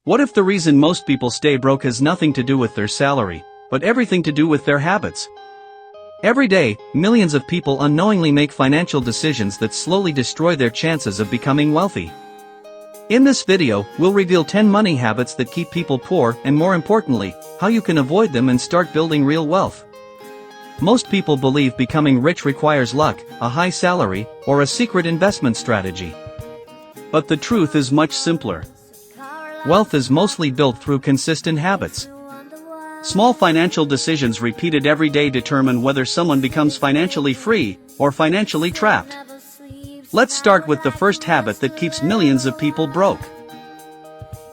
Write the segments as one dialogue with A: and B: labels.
A: What if the reason most people stay broke has nothing to do with their salary, but everything to do with their habits? Every day, millions of people unknowingly make financial decisions that slowly destroy their chances of becoming wealthy. In this video, we'll reveal 10 money habits that keep people poor and, more importantly, how you can avoid them and start building real wealth. Most people believe becoming rich requires luck, a high salary, or a secret investment strategy. But the truth is much simpler. Wealth is mostly built through consistent habits. Small financial decisions repeated every day determine whether someone becomes financially free or financially trapped. Let's start with the first habit that keeps millions of people broke.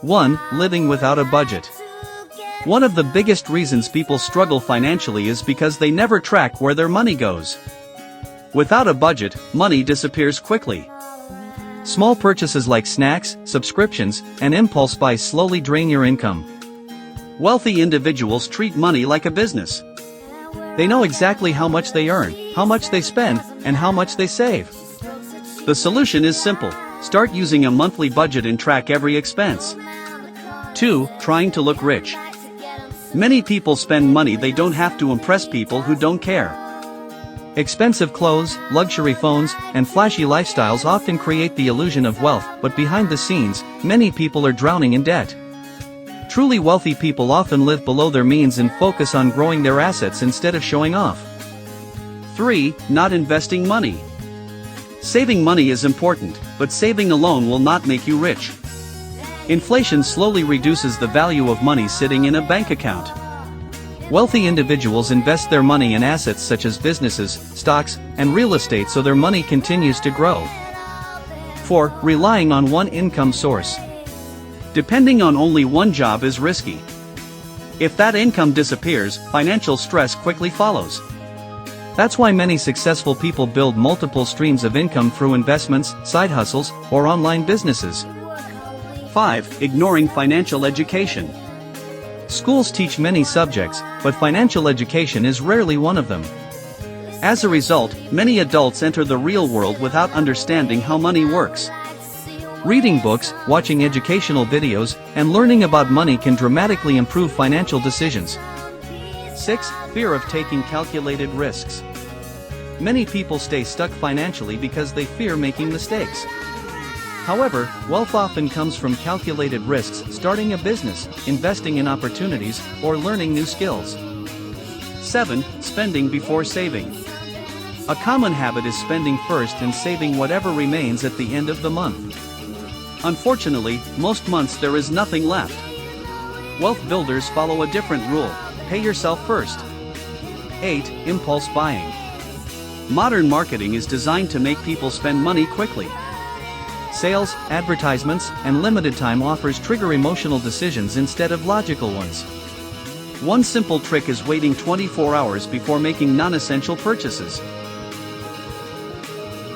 A: 1. Living without a budget. One of the biggest reasons people struggle financially is because they never track where their money goes. Without a budget, money disappears quickly. Small purchases like snacks, subscriptions, and impulse buys slowly drain your income. Wealthy individuals treat money like a business. They know exactly how much they earn, how much they spend, and how much they save. The solution is simple: start using a monthly budget and track every expense. 2. Trying to look rich. Many people spend money they don't have to impress people who don't care. Expensive clothes, luxury phones, and flashy lifestyles often create the illusion of wealth, but behind the scenes, many people are drowning in debt. Truly wealthy people often live below their means and focus on growing their assets instead of showing off. 3. Not investing money. Saving money is important, but saving alone will not make you rich. Inflation slowly reduces the value of money sitting in a bank account. Wealthy individuals invest their money in assets such as businesses, stocks, and real estate so their money continues to grow. 4. Relying on one income source. Depending on only one job is risky. If that income disappears, financial stress quickly follows. That's why many successful people build multiple streams of income through investments, side hustles, or online businesses. 5. Ignoring financial education. Schools teach many subjects, but financial education is rarely one of them. As a result, many adults enter the real world without understanding how money works. Reading books, watching educational videos, and learning about money can dramatically improve financial decisions. 6. Fear of taking calculated risks. Many people stay stuck financially because they fear making mistakes. However, wealth often comes from calculated risks: starting a business, investing in opportunities, or learning new skills. 7. Spending before saving. A common habit is spending first and saving whatever remains at the end of the month. Unfortunately, most months there is nothing left. Wealth builders follow a different rule: pay yourself first. 8. Impulse buying. Modern marketing is designed to make people spend money quickly. Sales, advertisements, and limited time offers trigger emotional decisions instead of logical ones. One simple trick is waiting 24 hours before making non-essential purchases.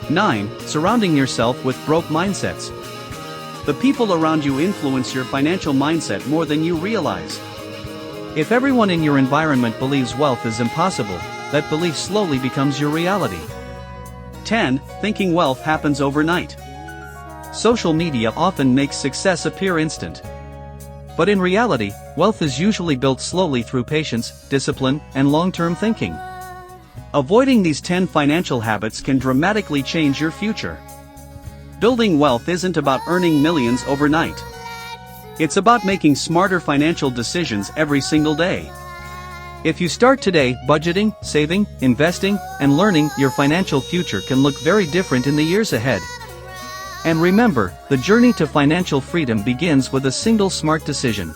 A: 9. Surrounding yourself with broke mindsets. The people around you influence your financial mindset more than you realize. If everyone in your environment believes wealth is impossible, that belief slowly becomes your reality. 10. Thinking wealth happens overnight. Social media often makes success appear instant. But in reality, wealth is usually built slowly through patience, discipline, and long-term thinking. Avoiding these 10 financial habits can dramatically change your future. Building wealth isn't about earning millions overnight. It's about making smarter financial decisions every single day. If you start today, budgeting, saving, investing, and learning, your financial future can look very different in the years ahead. And remember, the journey to financial freedom begins with a single smart decision.